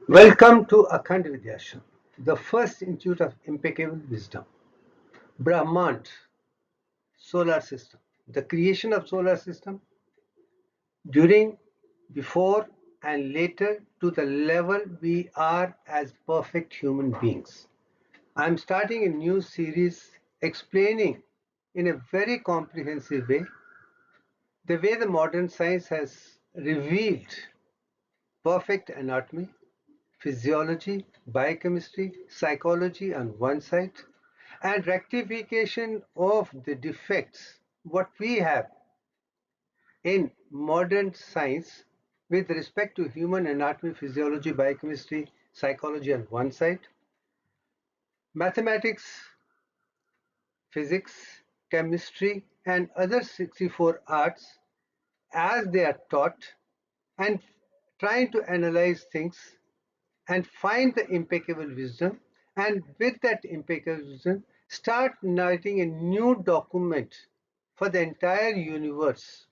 Welcome to AKHAND Vidyashram, the first institute of impeccable wisdom. BRAHMAND, solar system. The creation of solar system during, before, and later to the level we are as perfect human beings. I'm starting a new series explaining in a very comprehensive way the way the modern science has revealed perfect anatomy, physiology, biochemistry, psychology on one side, and rectification of the defects what we have in modern science with respect to human anatomy, physiology, biochemistry, psychology on one side, mathematics, physics, chemistry, and other 64 arts as they are taught, and trying to analyze things and find the impeccable wisdom, and with that impeccable wisdom start writing a new document for the entire universe,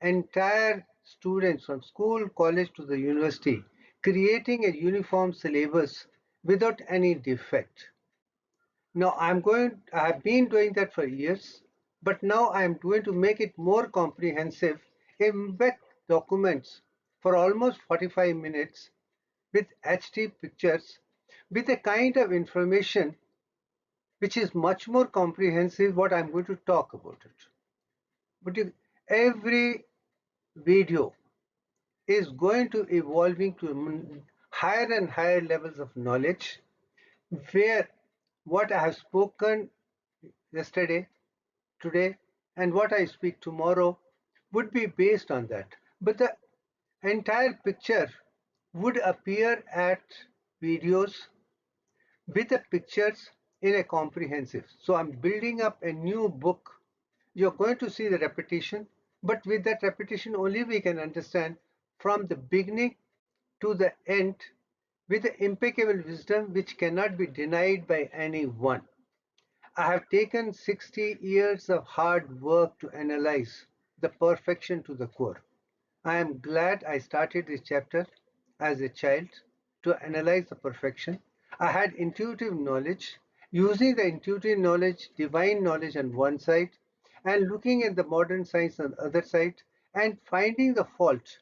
entire students from school, college to the university, creating a uniform syllabus without any defect. Now I have been doing that for years, but now I am going to make it more comprehensive in web documents for almost 45 minutes with HD pictures, with a kind of information which is much more comprehensive what I'm going to talk about it. But every video is going to evolving to higher and higher levels of knowledge, where what I have spoken yesterday, today, and what I speak tomorrow would be based on that. But the entire picture would appear at videos with the pictures in a comprehensive. So I'm building up a new book. You're going to see the repetition, but with that repetition only we can understand from the beginning to the end with the impeccable wisdom which cannot be denied by anyone. I have taken 60 years of hard work to analyze the perfection to the core. I am glad I started this chapter as a child to analyze the perfection. I had intuitive knowledge, using the intuitive knowledge, divine knowledge on one side, and looking at the modern science on the other side, and finding the fault,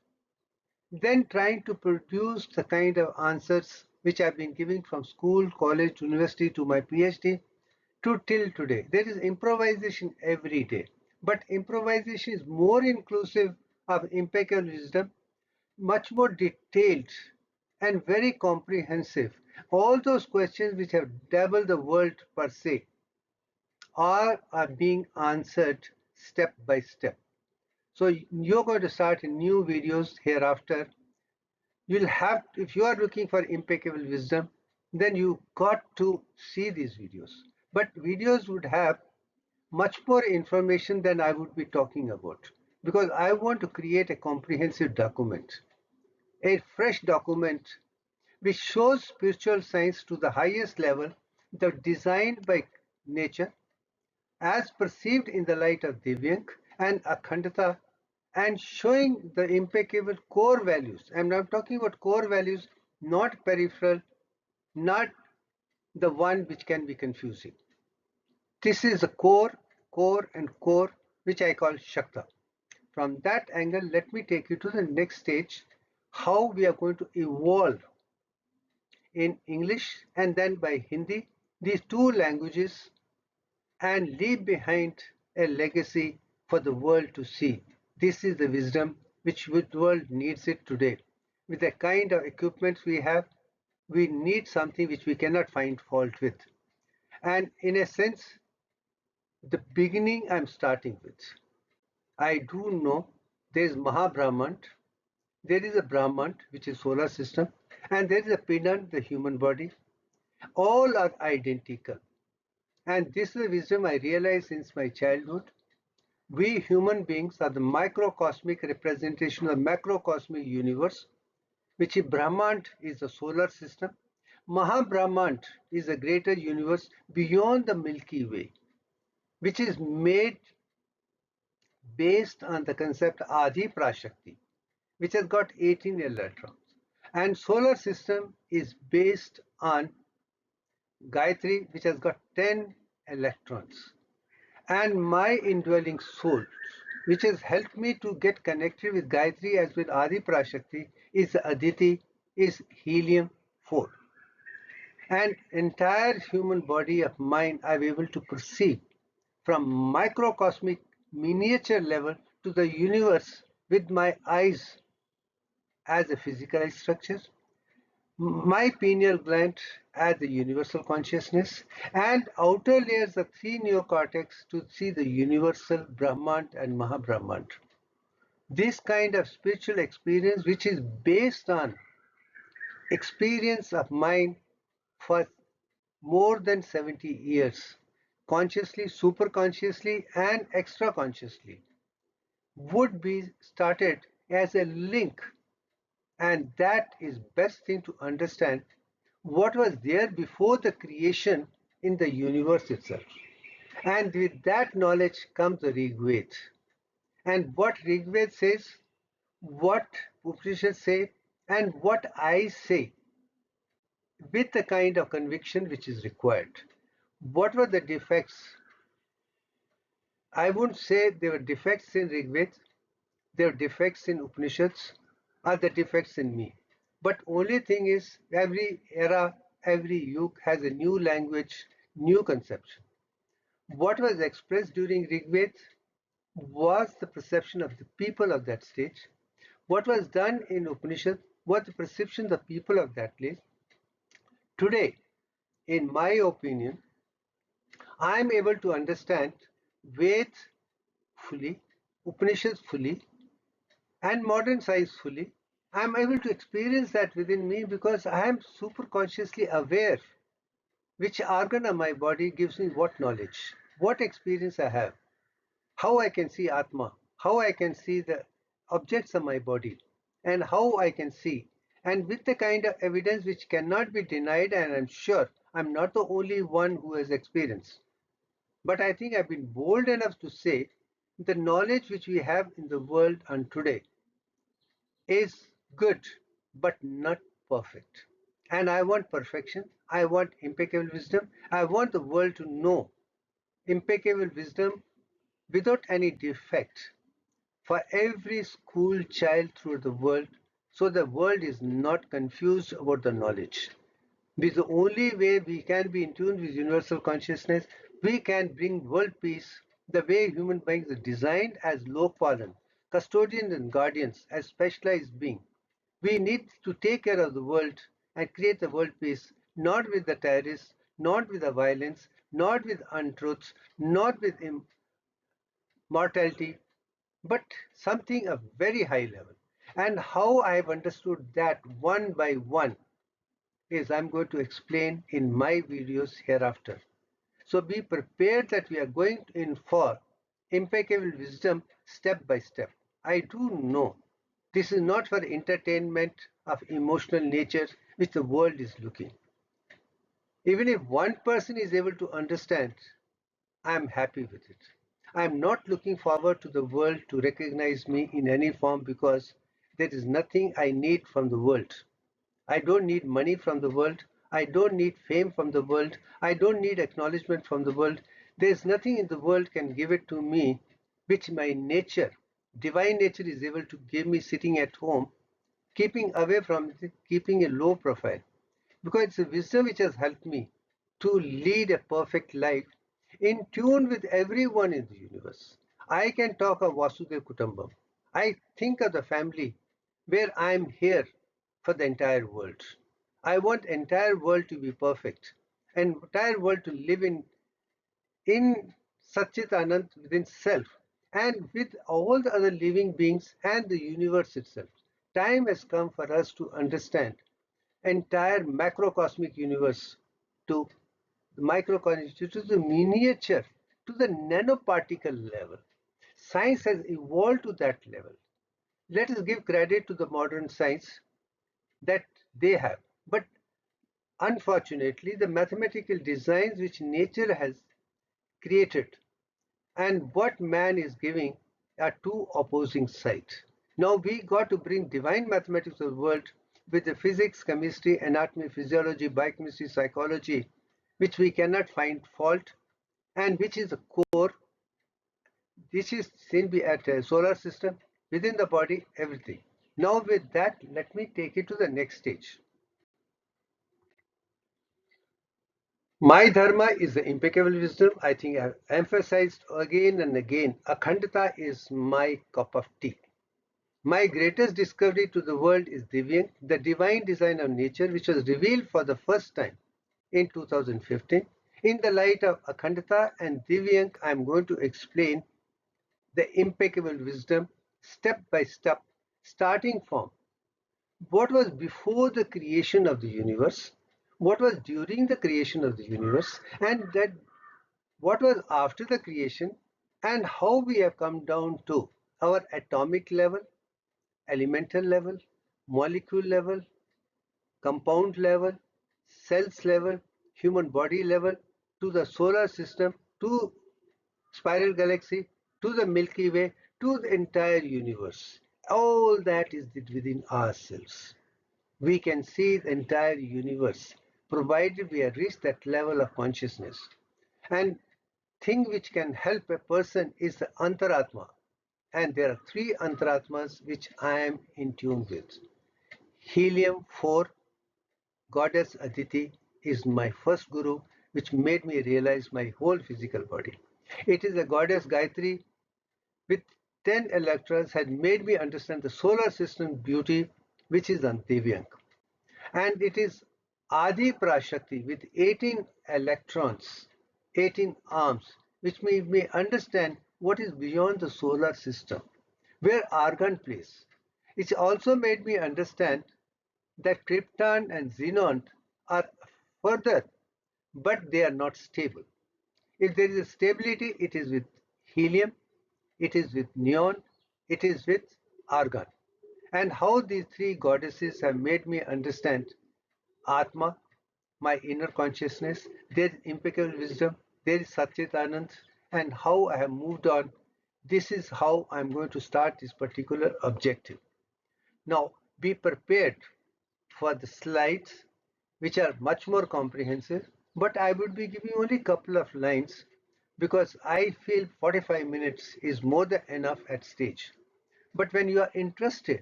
then trying to produce the kind of answers which I've been giving from school, college, university to my PhD to till today. There is improvisation every day, but improvisation is more inclusive of impeccable wisdom, much more detailed and very comprehensive. All those questions which have doubled the world per se are being answered step by step. So you're going to start in new videos hereafter. You'll have, if you are looking for impeccable wisdom, then you got to see these videos. But videos would have much more information than I would be talking about, because I want to create a comprehensive document, a fresh document which shows spiritual science to the highest level, designed by nature, as perceived in the light of Divyank and Akhandata, and showing the impeccable core values. And I'm talking about core values, not peripheral, not the one which can be confusing. This is the core, core, and core, which I call Shakta. From that angle, let me take you to the next stage, how we are going to evolve in English and then by Hindi, these two languages, and leave behind a legacy for the world to see. This is the wisdom which the world needs it today. With the kind of equipment we have, we need something which we cannot find fault with. And in a sense, the beginning I'm starting with. I do know there is Mahabrahmand, there is a Brahmand, which is solar system, and there is a Pinan, the human body. All are identical. And this is the wisdom I realized since my childhood. We human beings are the microcosmic representation of the macrocosmic universe, which is Brahmand is the solar system. Mahabrahmand is a greater universe beyond the Milky Way, which is made based on the concept Adi Prashakti, which has got 18 electrons. And solar system is based on Gayatri, which has got 10 electrons. And my indwelling soul, which has helped me to get connected with Gayatri as with Adi Prashakti, is Aditi, is helium 4. And entire human body of mine I'm able to perceive from microcosmic miniature level to the universe with my eyes as a physicalized structure, my pineal gland as the universal consciousness, and outer layers of three neocortex to see the universal Brahmand and Mahabrahmand. This kind of spiritual experience, which is based on experience of mind for more than 70 years, consciously, superconsciously, and extra consciously, would be started as a link, and that is best thing to understand what was there before the creation in the universe itself. And with that knowledge comes the Rigved. And what Rigved says, what Upanishads say, and what I say, with the kind of conviction which is required. What were the defects? I wouldn't say there were defects in Rigved, there were defects in Upanishads, or the defects in me. But only thing is, every era, every yuga has a new language, new conception. What was expressed during Rigved was the perception of the people of that stage. What was done in Upanishad was the perception of the people of that place. Today, in my opinion, I am able to understand Veds fully, Upanishads fully, and modern science fully. I am able to experience that within me because I am super consciously aware which organ of my body gives me what knowledge, what experience I have, how I can see Atma, how I can see the objects of my body, and how I can see. And with the kind of evidence which cannot be denied, and I'm sure I'm not the only one who has experience. But I think I've been bold enough to say the knowledge which we have in the world and today is good, but not perfect. And I want perfection. I want impeccable wisdom. I want the world to know impeccable wisdom without any defect for every school child through the world, so the world is not confused about the knowledge. This is the only way we can be in tune with universal consciousness. We can bring world peace the way human beings are designed as low fallen, custodians and guardians, as specialized beings. We need to take care of the world and create the world peace, not with the terrorists, not with the violence, not with untruths, not with immortality, but something of very high level. And how I have understood that one by one is I'm going to explain in my videos hereafter. So be prepared that we are going in for impeccable wisdom step by step. I do know this is not for entertainment of emotional nature which the world is looking. Even if one person is able to understand, I am happy with it. I am not looking forward to the world to recognize me in any form because there is nothing I need from the world. I don't need money from the world. I don't need fame from the world. I don't need acknowledgement from the world. There is nothing in the world can give it to me which my nature, divine nature is able to give me sitting at home, keeping away from it, keeping a low profile. Because it's a wisdom which has helped me to lead a perfect life in tune with everyone in the universe. I can talk of Vasudev Kutumbam. I think of the family where I am here for the entire world. I want entire world to be perfect, entire world to live in Satchit Anand within self and with all the other living beings and the universe itself. Time has come for us to understand entire macrocosmic universe to the microcosmic to the miniature to the nanoparticle level. Science has evolved to that level. Let us give credit to the modern science that they have. But unfortunately, the mathematical designs which nature has created and what man is giving are two opposing sides. Now we got to bring divine mathematics to the world, with the physics, chemistry, anatomy, physiology, biochemistry, psychology, which we cannot find fault, and which is the core. This is seen at a solar system, within the body, everything. Now with that, let me take it to the next stage. My dharma is the impeccable wisdom. I think I have emphasized again and again. Akhandata is my cup of tea. My greatest discovery to the world is DIVYANK, the divine design of nature, which was revealed for the first time in 2015. In the light of Akhandata and DIVYANK, I am going to explain the impeccable wisdom step by step, starting from what was before the creation of the universe, what was during the creation of the universe, and that what was after the creation, and how we have come down to our atomic level, elemental level, molecule level, compound level, cells level, human body level, to the solar system, to spiral galaxy, to the Milky Way, to the entire universe. All that is within ourselves. We can see the entire universe, provided we have reached that level of consciousness. And thing which can help a person is the antaratma. And there are three antaratmas which I am in tune with. Helium 4, Goddess Aditi, is my first guru, which made me realize my whole physical body. It is a goddess Gayatri with 10 electrons had made me understand the solar system beauty, which is on Divyank. And it is Adi Prashakti with 18 electrons, 18 arms, which made me understand what is beyond the solar system, where argon plays. It also made me understand that krypton and xenon are further, but they are not stable. If there is a stability, it is with helium, it is with neon, it is with argon. And how these three goddesses have made me understand Atma, my inner consciousness, there is impeccable wisdom, there is Satchitanand, and how I have moved on. This is how I'm going to start this particular objective. Now, be prepared for the slides, which are much more comprehensive, but I would be giving only a couple of lines because I feel 45 minutes is more than enough at stage. But when you are interested,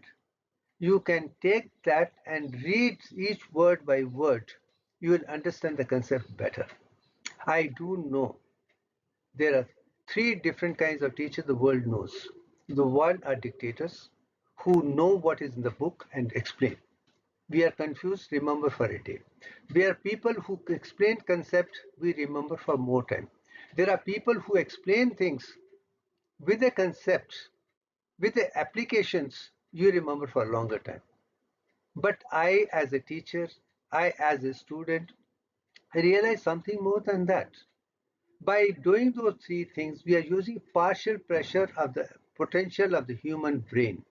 you can take that and read each word by word. You will understand the concept better. I do know there are three different kinds of teachers the world knows. The one are dictators who know what is in the book and explain. We are confused, remember for a day. There are people who explain concept, we remember for more time. There are people who explain things with the concepts, with the applications, you remember for a longer time. But I, as a teacher, I, as a student, I realized something more than that. By doing those three things, we are using partial pressure of the potential of the human brain.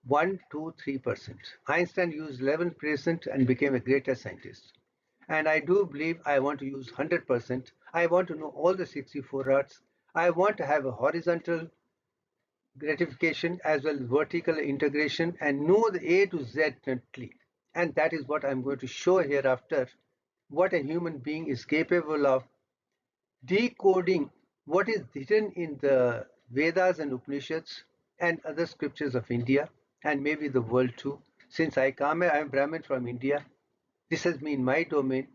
1, 2, 3%. Einstein used 11% and became a greater scientist. And I do believe I want to use 100%. I want to know all the 64 arts. I want to have a horizontal gratification as well as vertical integration and know the A to Z neatly. And that is what I'm going to show hereafter, what a human being is capable of decoding what is written in the Vedas and Upanishads and other scriptures of India and maybe the world too. Since I am Brahmin from India, this has been my domain.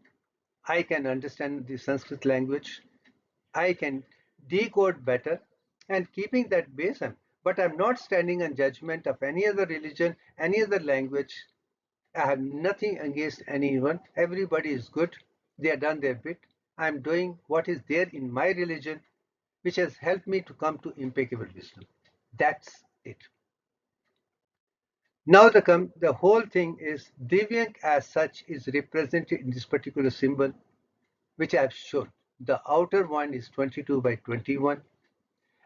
I can understand the Sanskrit language. I can decode better and keeping that base. But I'm not standing on judgment of any other religion, any other language. I have nothing against anyone. Everybody is good. They have done their bit. I'm doing what is there in my religion, which has helped me to come to impeccable wisdom. That's it. Now the whole thing is Divyank as such is represented in this particular symbol, which I have shown. The outer one is 22 by 21,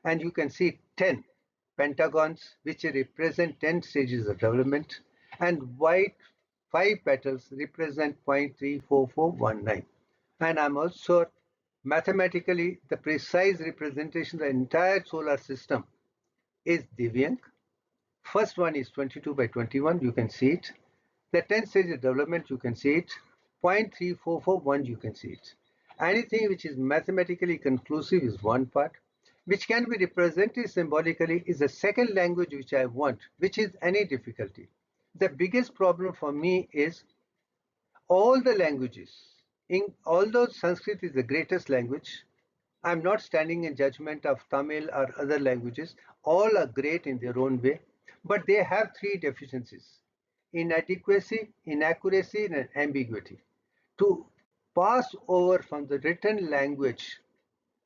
and you can see 10 pentagons, which represent 10 stages of development, and white 5 petals represent 0.34419. And I'm also mathematically the precise representation of the entire solar system is Divyank. First one is 22 by 21, you can see it. The 10 stages of development, you can see it. 0.3441, you can see it. Anything which is mathematically conclusive is one part, which can be represented symbolically is the second language which I want, which is any difficulty. The biggest problem for me is all the languages, although Sanskrit is the greatest language, I'm not standing in judgment of Tamil or other languages. All are great in their own way, but they have three deficiencies: inadequacy, inaccuracy, and ambiguity. To pass over from the written language,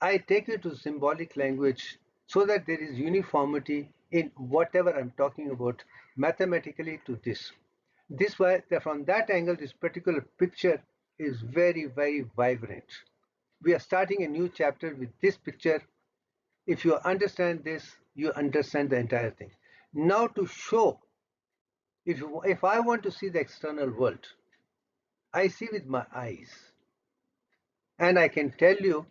I take it to symbolic language so that there is uniformity in whatever I'm talking about mathematically to this. This way, from that angle, this particular picture is very, very vibrant. We are starting a new chapter with this picture. If you understand this, you understand the entire thing. Now to show, if I want to see the external world, I see with my eyes. And I can tell you,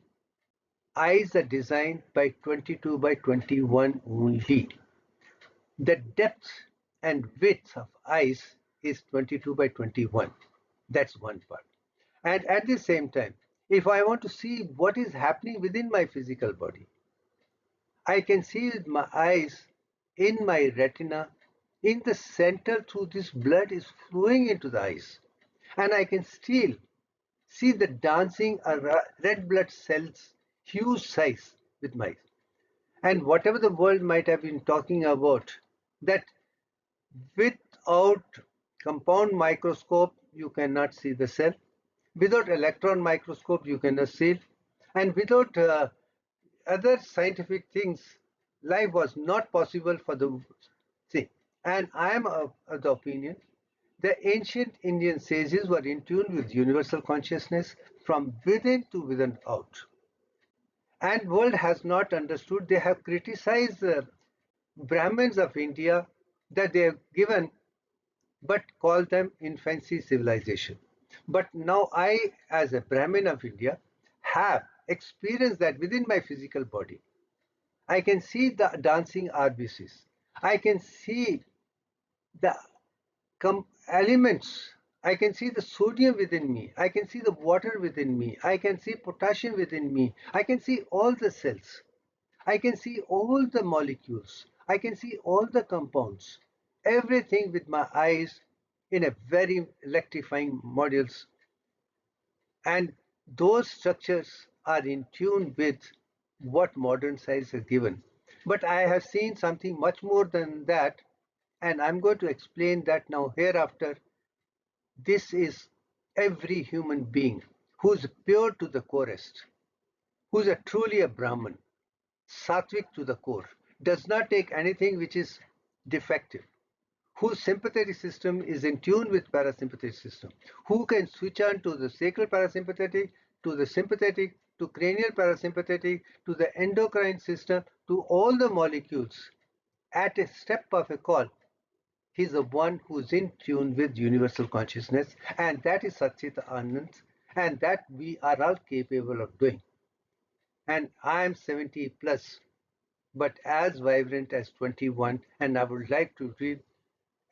eyes are designed by 22 by 21 only. The depth and width of eyes is 22 by 21. That's one part. And at the same time, if I want to see what is happening within my physical body, I can see with my eyes in my retina, in the center through this blood is flowing into the eyes. And I can still see the dancing red blood cells, huge size with my eyes. And whatever the world might have been talking about, that without compound microscope, you cannot see the cell. Without electron microscope, you cannot see it. And without other scientific things, life was not possible for the see. And I am of the opinion the ancient Indian sages were in tune with universal consciousness from within to within out. And world has not understood. They have criticized the Brahmins of India that they have given, but call them infancy civilization. But now I, as a Brahmin of India, have experienced that within my physical body. I can see the dancing RBCs. I can see the elements. I can see the sodium within me. I can see the water within me. I can see potassium within me. I can see all the cells. I can see all the molecules. I can see all the compounds. Everything with my eyes in a very electrifying modules. And those structures are in tune with what modern science has given. But I have seen something much more than that, and I'm going to explain that now hereafter. This is every human being who's pure to the corest, who's truly a Brahman, sattvic to the core, does not take anything which is defective, whose sympathetic system is in tune with parasympathetic system, who can switch on to the sacral parasympathetic, to the sympathetic, to cranial parasympathetic, to the endocrine system, to all the molecules at a step of a call. He's the one who's in tune with universal consciousness, and that is Satchit Anand, and that we are all capable of doing. And I am 70 plus, but as vibrant as 21, and I would like to read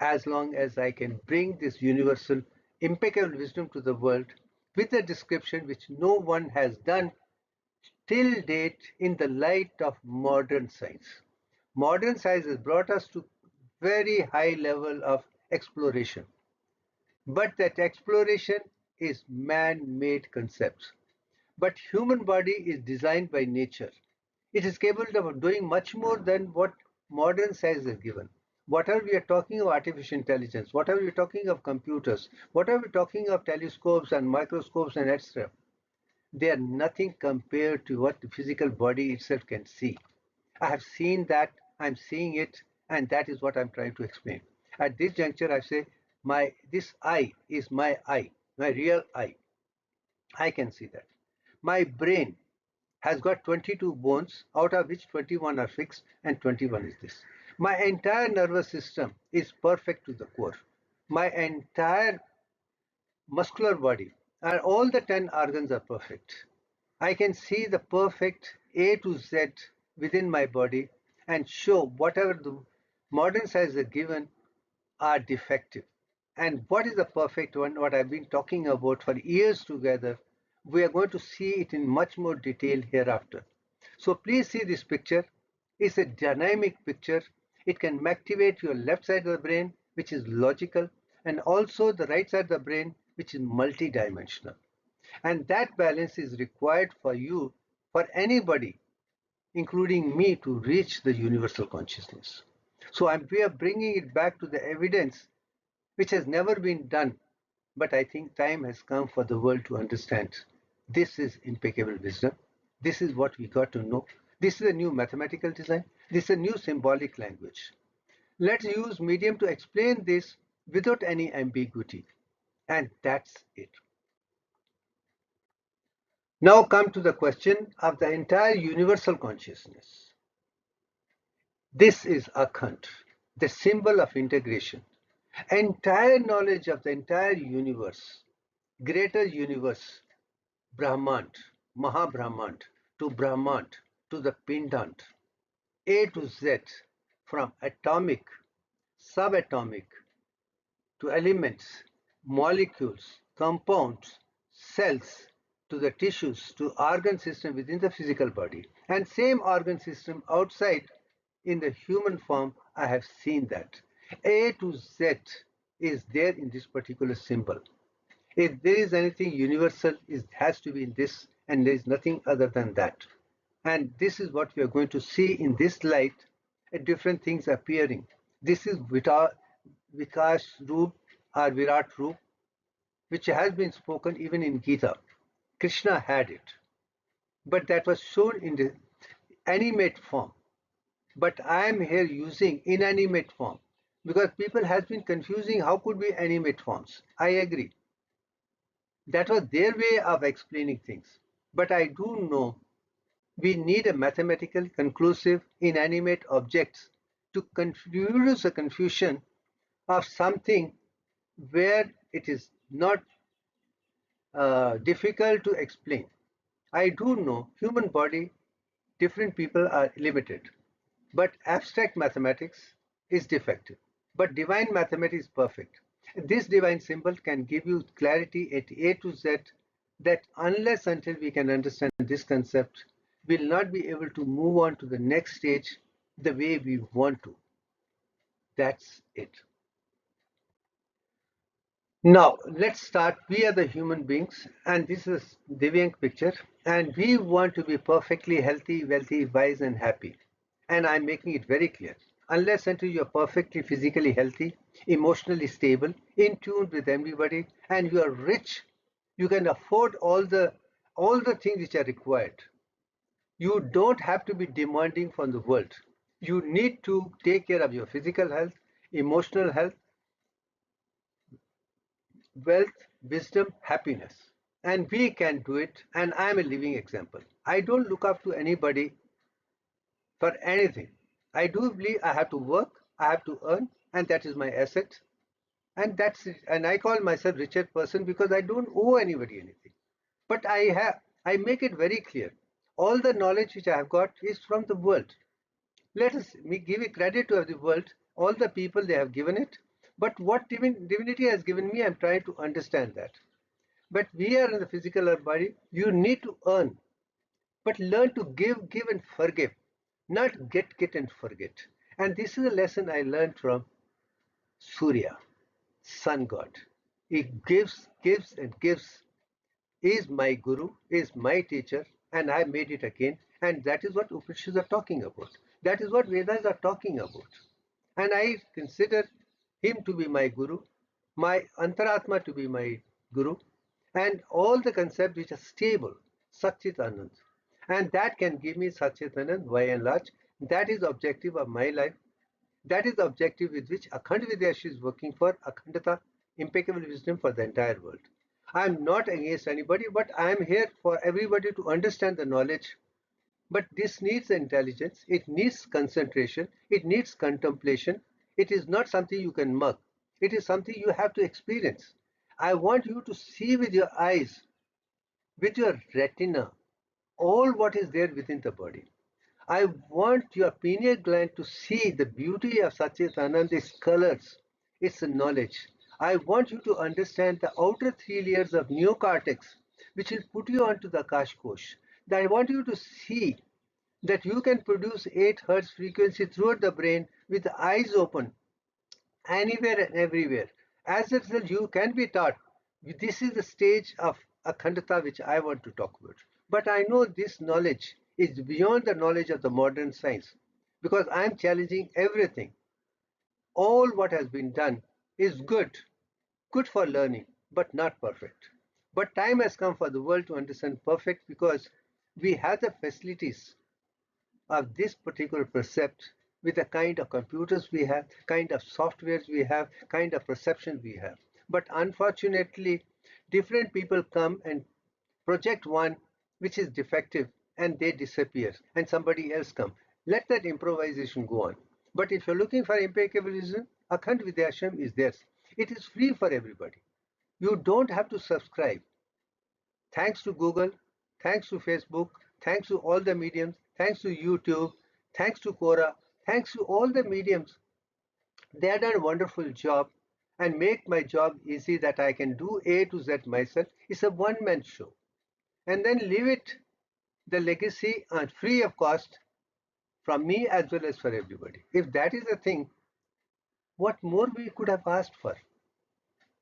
as long as I can bring this universal impeccable wisdom to the world with a description which no one has done till date in the light of modern science. Modern science has brought us to very high level of exploration, but that exploration is man-made concepts. But human body is designed by nature. It is capable of doing much more than what modern science has given. Whatever we are talking of artificial intelligence, whatever we are talking of computers, whatever we are talking of telescopes and microscopes and etc., they are nothing compared to what the physical body itself can see. I have seen that, I'm seeing it, and that is what I'm trying to explain. At this juncture, I say, this eye is my eye, my real eye. I can see that. My brain has got 22 bones, out of which 21 are fixed and 21 is this. My entire nervous system is perfect to the core. My entire muscular body and all the 10 organs are perfect. I can see the perfect A to Z within my body and show whatever the modern science has given are defective. And what is the perfect one, what I've been talking about for years together, we are going to see it in much more detail hereafter. So please see this picture. It's a dynamic picture. It can activate your left side of the brain, which is logical, and also the right side of the brain, which is multidimensional. And that balance is required for you, for anybody, including me, to reach the universal consciousness. So we are bringing it back to the evidence, which has never been done. But I think time has come for the world to understand. This is impeccable wisdom. This is what we got to know. This is a new mathematical design. This is a new symbolic language. Let's use medium to explain this without any ambiguity. And that's it. Now come to the question of the entire universal consciousness. This is AKHAND, the symbol of integration. Entire knowledge of the entire universe, greater universe, BRAHMAND, MahaBrahmand, to BRAHMAND, to the Pindant, A to Z, from atomic, subatomic, to elements, molecules, compounds, cells, to the tissues, to organ system within the physical body, and same organ system outside in the human form. I have seen that. A to Z is there in this particular symbol. If there is anything universal, it has to be in this, and there is nothing other than that. And this is what we are going to see in this light, different things appearing. This is Vikas Roop or Virat Roop, which has been spoken even in Gita. Krishna had it, but that was shown in the animate form. But I am here using inanimate form because people have been confusing how could be animate forms. I agree. That was their way of explaining things. But I do know we need a mathematical, conclusive, inanimate objects to reduce the confusion of something where it is not difficult to explain. I do know human body, different people are limited, but abstract mathematics is defective. But divine mathematics is perfect. This divine symbol can give you clarity at A to Z that unless until we can understand this concept, we'll not be able to move on to the next stage the way we want to. That's it. Now, let's start. We are the human beings, and this is Divyank picture, and we want to be perfectly healthy, wealthy, wise, and happy. And I'm making it very clear. Unless until you're perfectly physically healthy, emotionally stable, in tune with everybody, and you are rich, you can afford all the things which are required. You don't have to be demanding from the world. You need to take care of your physical health, emotional health, wealth, wisdom, happiness. And we can do it, and I'm a living example. I don't look up to anybody for anything. I do believe I have to work, I have to earn, and that is my asset. And that's it. And I call myself richer person because I don't owe anybody anything. But I make it very clear. All the knowledge which I have got is from the world. Let us give a credit to the world, all the people they have given it. But what divinity has given me, I'm trying to understand that. But we are in the physical body. You need to earn, but learn to give and forgive, not get and forget. And this is a lesson I learned from Surya, sun god. He gives and gives. He is my guru, he is my teacher, and I made it again. And that is what Upanishads are talking about. That is what Vedas are talking about. And I consider him to be my guru, my Antaratma to be my guru, and all the concepts which are stable, Satchitanand. And that can give me Satchitanand by and large. That is the objective of my life. That is the objective with which Akhand Vidyashi is working for Akhandata, impeccable wisdom for the entire world. I am not against anybody, but I am here for everybody to understand the knowledge. But this needs intelligence, it needs concentration, it needs contemplation. It is not something you can mug. It is something you have to experience. I want you to see with your eyes, with your retina, all what is there within the body. I want your pineal gland to see the beauty of Satchitanand, its colors, its knowledge. I want you to understand the outer 3 layers of neocortex, which will put you onto the Kashkosh. I want you to see that you can produce 8 hertz frequency throughout the brain with the eyes open, anywhere and everywhere. As a result, you can be taught. This is the stage of Akhandata which I want to talk about. But I know this knowledge is beyond the knowledge of the modern science because I am challenging everything. All what has been done is good for learning, but not perfect. But time has come for the world to understand perfect because we have the facilities of this particular percept with the kind of computers we have, kind of softwares we have, kind of perception we have. But unfortunately, different people come and project one which is defective and they disappear and somebody else come. Let that improvisation go on. But if you're looking for impeccable wisdom, Akhand Vidyashram is there. It is free for everybody. You don't have to subscribe. Thanks to Google, thanks to Facebook, thanks to all the mediums, thanks to YouTube, thanks to Quora, thanks to all the mediums. They have done a wonderful job and make my job easy that I can do A to Z myself. It's a one-man show. And then leave it, the legacy, and free of cost from me as well as for everybody. If that is the thing, what more we could have asked for?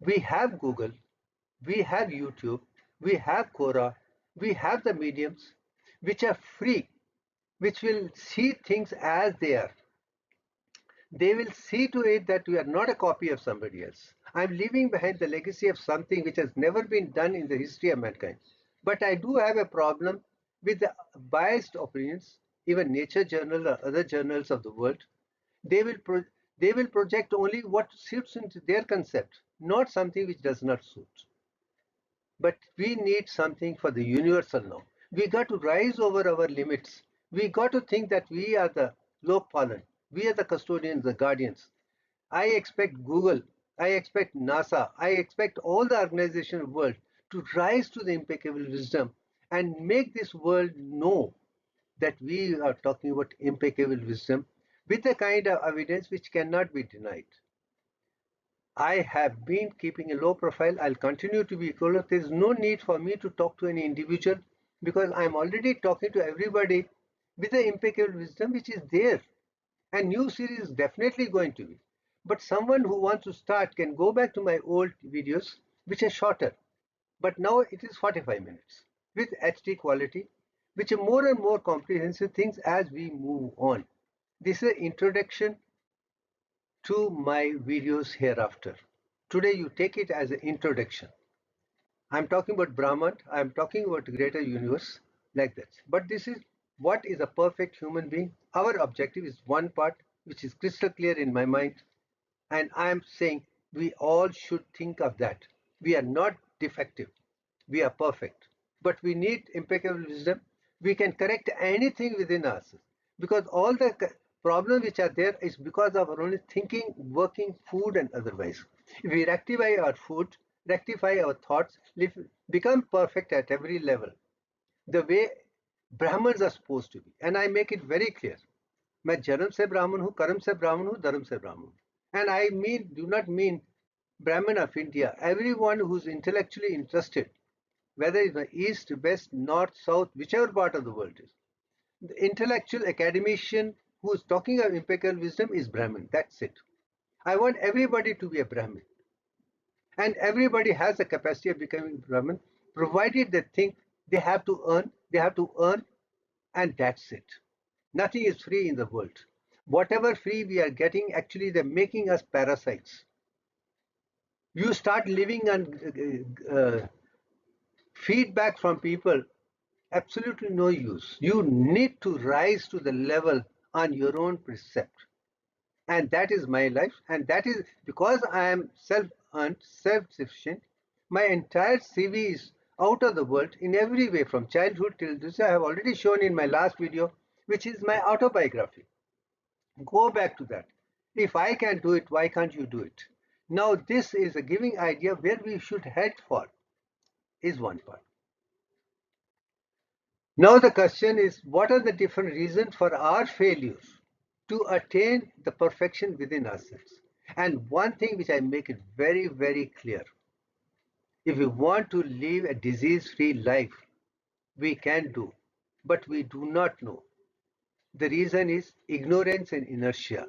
We have Google, we have YouTube, we have Quora, we have the mediums which are free, which will see things as they are. They will see to it that we are not a copy of somebody else. I'm leaving behind the legacy of something which has never been done in the history of mankind. But I do have a problem with the biased opinions, even Nature Journal or other journals of the world. They will they will project only what suits into their concept, not something which does not suit. But we need something for the universal now. We got to rise over our limits. We got to think that we are the Lokpalan. We are the custodians, the guardians. I expect Google, I expect NASA, I expect all the organizations of the world to rise to the impeccable wisdom and make this world know that we are talking about impeccable wisdom with the kind of evidence which cannot be denied. I have been keeping a low profile. I'll continue to be equal. There's no need for me to talk to any individual because I'm already talking to everybody with the impeccable wisdom which is there. And new series is definitely going to be. But someone who wants to start can go back to my old videos, which are shorter. But now it is 45 minutes with HD quality, which are more and more comprehensive things as we move on. This is an introduction to my videos hereafter. Today you take it as an introduction. I'm talking about Brahman, I'm talking about greater universe like that. But this is what is a perfect human being. Our objective is one part which is crystal clear in my mind. And I'm saying we all should think of that. We are not defective. We are perfect. But we need impeccable wisdom. We can correct anything within us because all the problems which are there is because of our only thinking, working, food, and otherwise. If we rectify our food, rectify our thoughts, become perfect at every level, the way Brahmins are supposed to be. And I make it very clear. मैं जन्म से ब्राह्मण हूँ, कर्म से ब्राह्मण हूँ, धर्म से ब्राह्मण हूँ. And I do not mean Brahmin of India. Everyone who's intellectually interested, whether it's the east, west, north, south, whichever part of the world is, the intellectual academician who is talking of impeccable wisdom is Brahmin. That's it. I want everybody to be a Brahmin. And everybody has the capacity of becoming Brahmin, provided they think they have to earn, and that's it. Nothing is free in the world. Whatever free we are getting, actually they're making us parasites. You start living on feedback from people, absolutely no use. You need to rise to the level on your own precept. And that is my life. And that is because I am self-earned, self-sufficient. My entire CV is out of the world in every way from childhood till this. I have already shown in my last video, which is my autobiography. Go back to that. If I can do it, why can't you do it? Now, this is a giving idea where we should head for, is one part. Now, the question is, what are the different reasons for our failures to attain the perfection within ourselves? And one thing which I make it very, very clear, if we want to live a disease-free life, we can do, but we do not know. The reason is ignorance and inertia.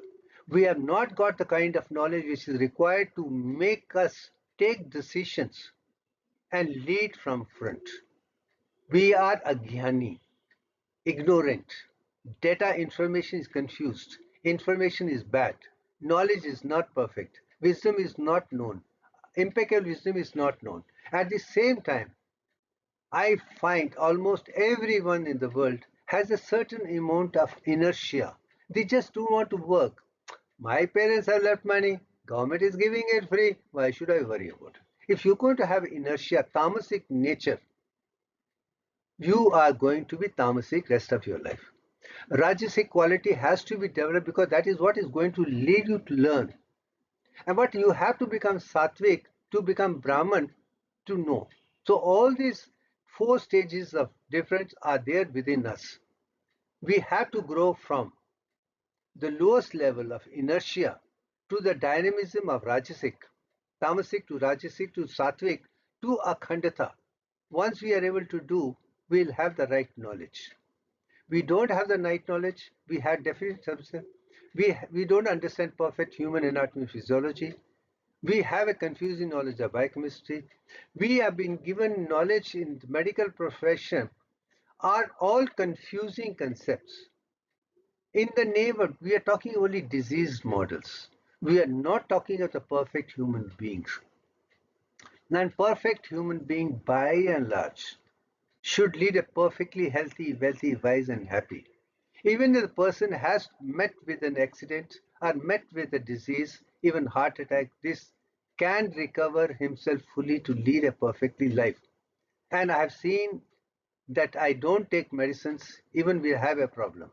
We have not got the kind of knowledge which is required to make us take decisions and lead from front. We are agyani, ignorant. Data information is confused. Information is bad. Knowledge is not perfect. Wisdom is not known. Impeccable wisdom is not known. At the same time, I find almost everyone in the world has a certain amount of inertia. They just don't want to work. My parents have left money. Government is giving it free. Why should I worry about it? If you're going to have inertia, tamasic nature, you are going to be tamasic rest of your life. Rajasic quality has to be developed because that is what is going to lead you to learn. And but you have to become sattvic to become Brahman to know. So all these four stages of difference are there within us. We have to grow from the lowest level of inertia to the dynamism of Rajasic, Tamasic to Rajasic to Sattvic to Akhandata. Once we are able to do, we'll have the right knowledge. We don't have the right knowledge. We have definite substance. We don't understand perfect human anatomy and physiology. We have a confusing knowledge of biochemistry. We have been given knowledge in the medical profession are all confusing concepts. In the name of, we are talking only diseased models. We are not talking of the perfect human beings. And perfect human being by and large should lead a perfectly healthy, wealthy, wise and happy. Even if the person has met with an accident or met with a disease, even heart attack, this can recover himself fully to lead a perfectly life. And I have seen that I don't take medicines even we have a problem.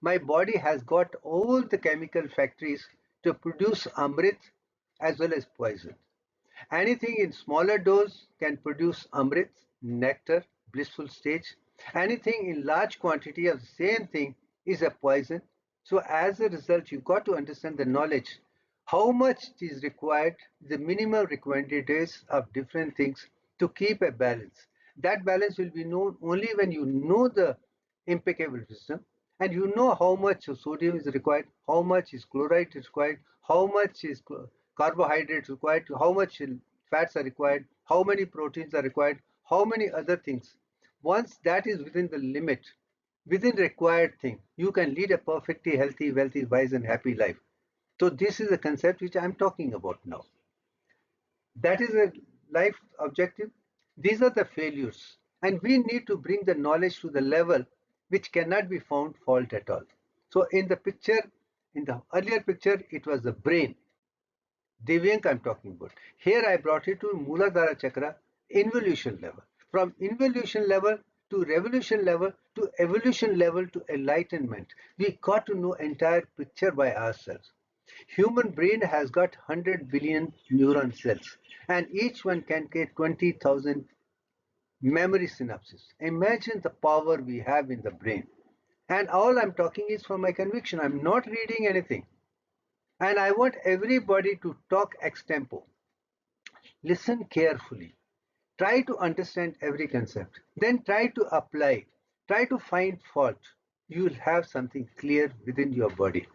My body has got all the chemical factories to produce amrit as well as poison. Anything in smaller dose can produce amrit, nectar, blissful stage. Anything in large quantity of the same thing is a poison. So as a result, you've got to understand the knowledge. How much is required, the minimum recommended is of different things to keep a balance. That balance will be known only when you know the impeccable wisdom and you know how much sodium is required, how much is chloride is required, how much is carbohydrates required, how much fats are required, how many proteins are required, how many other things. Once that is within the limit, within required thing, you can lead a perfectly healthy, wealthy, wise and happy life. So this is the concept which I'm talking about now. That is a life objective. These are the failures. And we need to bring the knowledge to the level which cannot be found fault at all. So in the picture, in the earlier picture, it was the brain. DIVYANK I'm talking about. Here I brought it to Mooladhara Chakra involution level. From involution level to revolution level to evolution level to enlightenment. We got to know entire picture by ourselves. Human brain has got 100 billion neuron cells and each one can get 20,000 memory synapses. Imagine the power we have in the brain. And all I'm talking is from my conviction. I'm not reading anything. And I want everybody to talk extempo. Listen carefully. Try to understand every concept. Then try to apply. Try to find fault. You will have something clear within your body.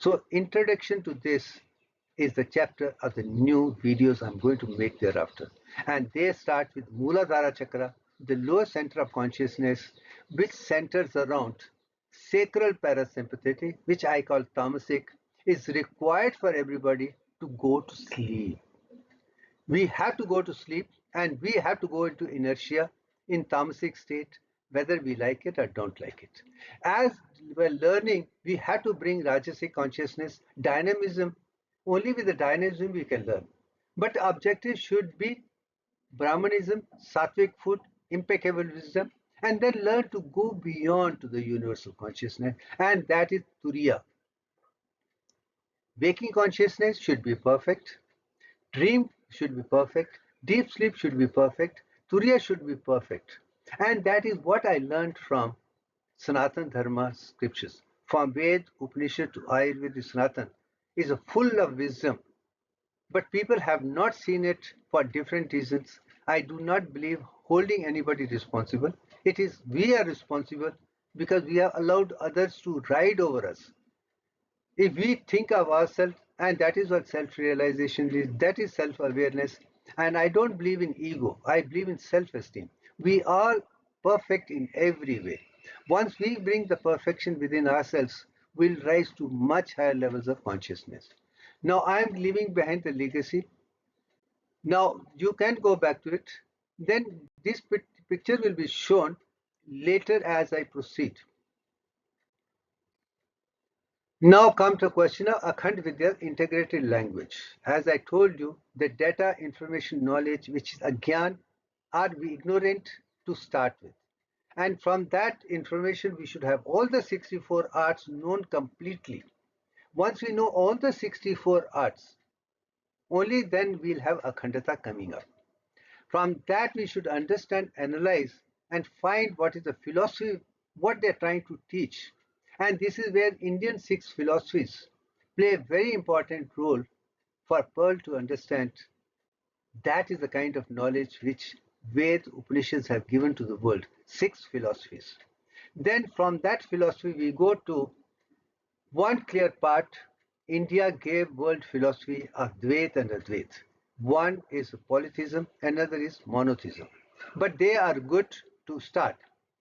So introduction to this is the chapter of the new videos I'm going to make thereafter. And they start with Mooladhara Chakra, the lower center of consciousness, which centers around sacral parasympathetic, which I call tamasic, is required for everybody to go to sleep. We have to go to sleep and we have to go into inertia in tamasic state, whether we like it or don't like it. As we're learning, we have to bring Rajasic consciousness, dynamism. Only with the dynamism we can learn. But the objective should be Brahmanism, Sattvic food, impeccable wisdom, and then learn to go beyond to the universal consciousness, and that is Turiya. Waking consciousness should be perfect. Dream should be perfect. Deep sleep should be perfect. Turiya should be perfect. And that is what I learned from Sanatan Dharma scriptures. From Ved, Upanishad to Ayurveda, Sanatan is full of wisdom. but people have not seen it for different reasons. I do not believe holding anybody responsible. It is we are responsible because we have allowed others to ride over us. If we think of ourselves, and that is what self-realization is, that is self-awareness. And I don't believe in ego, I believe in self-esteem. We are perfect in every way. Once we bring the perfection within ourselves, we'll rise to much higher levels of consciousness. Now I'm leaving behind the legacy. Now you can go back to it. Then this picture will be shown later as I proceed. Now come to a question of AKHAND Vidya integrated language. As I told you, the data, information, knowledge, which is AGYAN, are we ignorant to start with. And from that information, we should have all the 64 arts known completely. Once we know all the 64 arts, only then we'll have Akhandata coming up. From that, we should understand, analyze, and find what is the philosophy, what they're trying to teach. And this is where Indian six philosophies play a very important role for Pearl to understand. That is the kind of knowledge which Ved Upanishads have given to the world, six philosophies. Then from that philosophy, we go to one clear part. India gave world philosophy of Dvaita and Advaita. One is polytheism, another is monotheism. But they are good to start.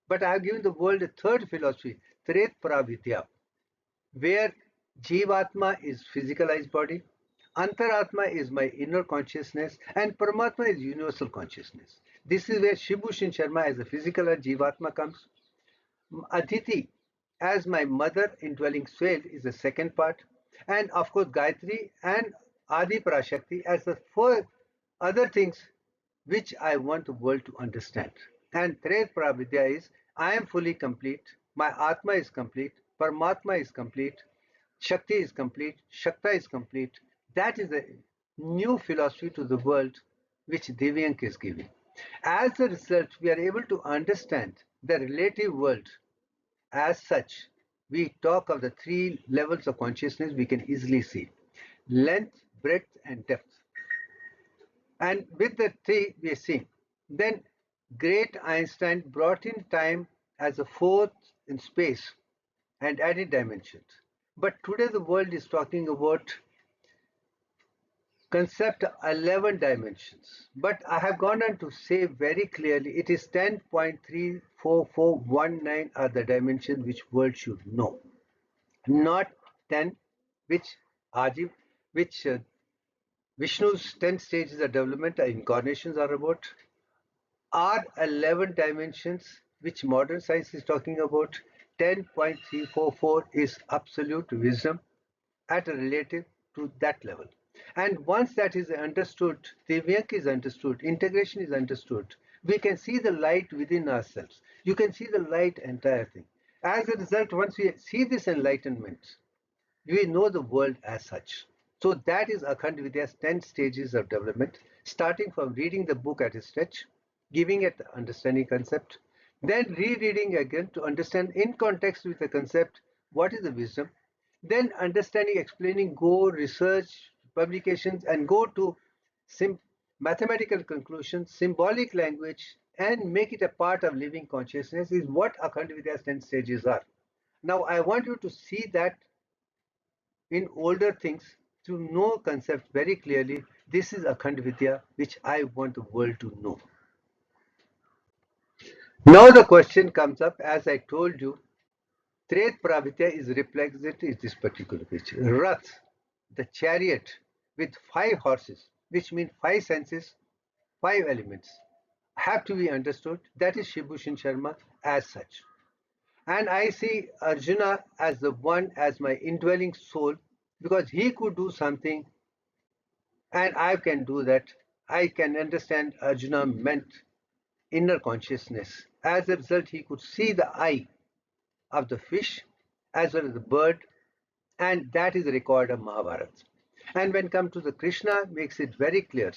But I have given the world a third philosophy, Tret Pravidya, where Jivatma is physicalized body, Antaratma is my inner consciousness, and Paramatma is universal consciousness. This is where Shibhushan Sharma as a physical Jivatma comes. Aditi as my mother indwelling soul is the second part, and of course Gayatri and Adi Parashakti as the four other things which I want the world to understand. And Trayat Pravidya is I am fully complete, my Atma is complete, Paramatma is complete, Shakti is complete, Shakta is complete. That is a new philosophy to the world which Divyank is giving. As a result, we are able to understand the relative world. As such, we talk of the three levels of consciousness we can easily see: length, breadth, and depth. And with the three, we are seeing. Then, great Einstein brought in time as a fourth in space and added dimensions. But today, the world is talking about concept 11 dimensions. But I have gone on to say very clearly it is 10.34419 are the dimensions which world should know, not 10 which Ajiv, which Vishnu's 10 stages of development incarnations are about, are 11 dimensions which modern science is talking about. 10.344 is absolute wisdom at a relative to that level. And once that is understood, Divyank is understood, integration is understood, we can see the light within ourselves. You can see the light entire thing. As a result, once we see this enlightenment, we know the world as such. So that is Akhand Vidya's 10 stages of development, starting from reading the book at a stretch, giving it understanding concept, then rereading again to understand in context with the concept what is the wisdom, then understanding, explaining, go research, publications, and go to mathematical conclusions, symbolic language, and make it a part of living consciousness is what Akhand Vidya's 10 stages are. Now, I want you to see that in older things to know concept very clearly. This is Akhand Vidya, which I want the world to know. Now the question comes up, as I told you, Tret Pravidya is represented in this particular picture. Rath, the chariot with 5 horses, which means 5 senses, 5 elements, have to be understood. That is Shibhushan Sharma as such. And I see Arjuna as the one, as my indwelling soul, because he could do something and I can do that. I can understand Arjuna meant inner consciousness. As a result, he could see the eye of the fish as well as the bird, and that is the record of Mahabharata. And when come to the Krishna, makes it very clear.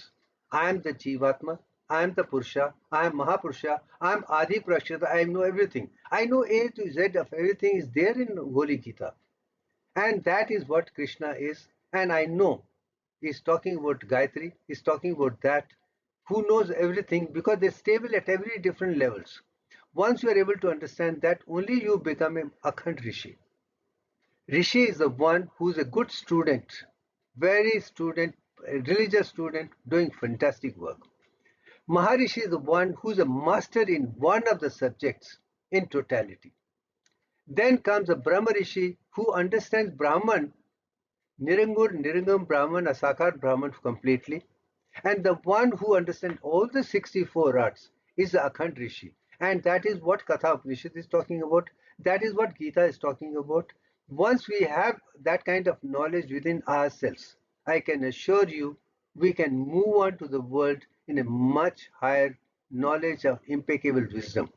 I am the Jivatma, I am the Purusha, I am Mahapurusha, I am Adi Prashada, I know everything. I know A to Z of everything is there in Holy Gita. And that is what Krishna is, and I know. He's talking about Gayatri, he's talking about that, who knows everything because they're stable at every different levels. Once you are able to understand that, only you become a Akhand Rishi. Rishi is the one who's a good student, very student, a religious student doing fantastic work. Maharishi is the one who's a master in one of the subjects in totality. Then comes a Brahma Rishi who understands Brahman, Nirangur, Nirangam Brahman, Asakar Brahman completely. And the one who understands all the 64 arts is the Akhand Rishi. And that is what Katha Upanishad is talking about. That is what Gita is talking about. Once we have that kind of knowledge within ourselves, I can assure you we can move on to the world in a much higher knowledge of impeccable wisdom.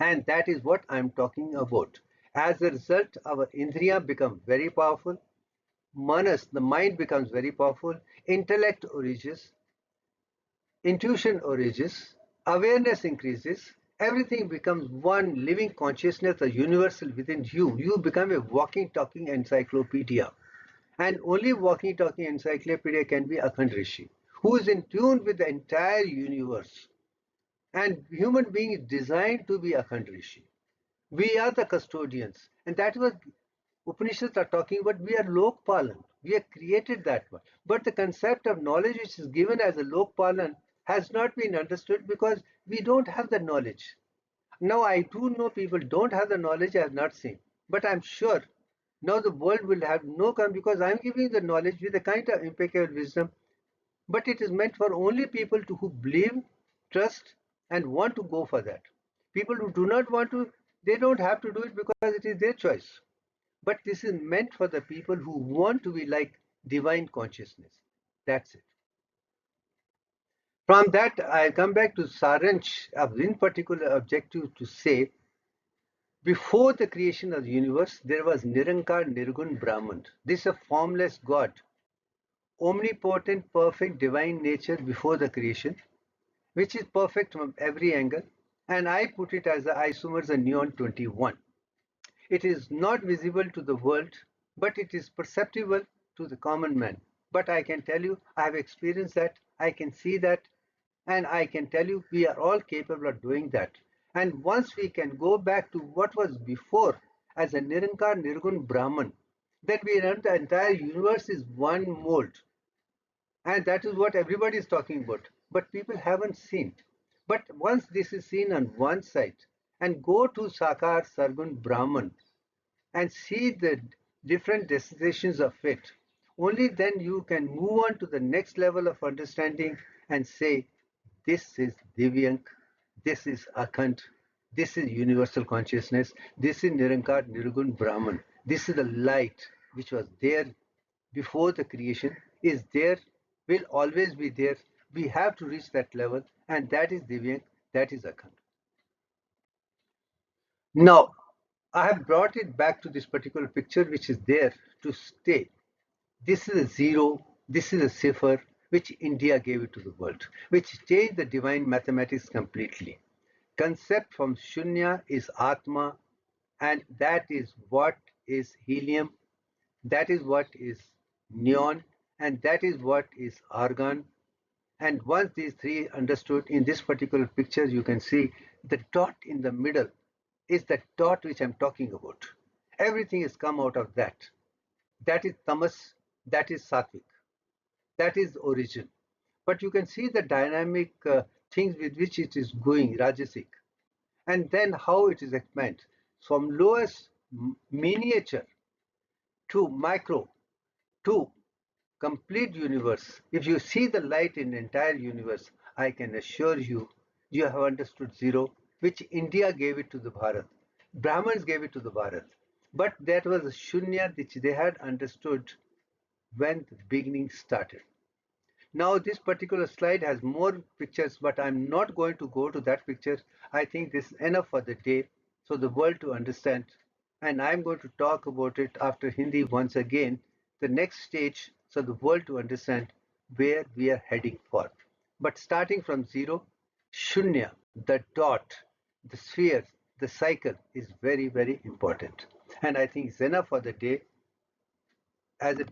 And that is what I'm talking about. As a result, our Indriya become very powerful. Manas, the mind becomes very powerful. Intellect arises. Intuition arises, awareness increases, everything becomes one living consciousness, a universal within you. You become a walking, talking encyclopedia. And only walking, talking encyclopedia can be Akhand Rishi, who is in tune with the entire universe. And human being is designed to be Akhand Rishi. We are the custodians. And that was Upanishads are talking about we are Lokpalan. We have created that one. But the concept of knowledge which is given as a Lokpalan has not been understood because we don't have the knowledge. Now I do know people don't have the knowledge I have not seen. But I'm sure now the world will have no come because I'm giving the knowledge with a kind of impeccable wisdom. But it is meant for only people to who believe, trust, and want to go for that. People who do not want to, they don't have to do it because it is their choice. But this is meant for the people who want to be like divine consciousness. That's it. From that, I come back to Saranch of in particular objective to say, before the creation of the universe, there was Nirankar Nirgun Brahman. This is a formless God, omnipotent, perfect, divine nature before the creation, which is perfect from every angle. And I put it as the isomers and neon 21. It is not visible to the world, but it is perceptible to the common man. But I can tell you, I have experienced that, I can see that, and I can tell you, we are all capable of doing that. And once we can go back to what was before as a Nirankar Nirgun Brahman, then we learn the entire universe is one mold. And that is what everybody is talking about. But people haven't seen. But once this is seen on one side, and go to Sakar Sargun Brahman, and see the different destinations of it, only then you can move on to the next level of understanding and say, this is Divyank, this is Akhand, this is universal consciousness, this is Nirankar Nirgun Brahman, this is the light which was there before the creation, is there, will always be there. We have to reach that level, and that is Divyank, that is Akhand. Now, I have brought it back to this particular picture which is there to stay. This is a zero, this is a cipher which India gave it to the world, which changed the divine mathematics completely. Concept from Shunya is Atma, and that is what is helium, that is what is neon, and that is what is argon. And once these three understood in this particular picture, you can see the dot in the middle is the dot which I'm talking about. Everything has come out of that. That is tamas, that is sattvic, that is origin. But you can see the dynamic things with which it is going, rajasic, and then how it is expanded from lowest miniature to micro to complete universe. If you see the light in the entire universe, I can assure you, you have understood zero, which India gave it to the Bharat. Brahmins gave it to the Bharat. But that was a shunya which they had understood when the beginning started. Now this particular slide has more pictures, but I'm not going to go to that picture. I think this is enough for the day, so the world to understand. And I'm going to talk about it after Hindi once again, the next stage, so the world to understand where we are heading for. But starting from zero, shunya, the dot, the sphere, the cycle is very, very important. And I think it's enough for the day as it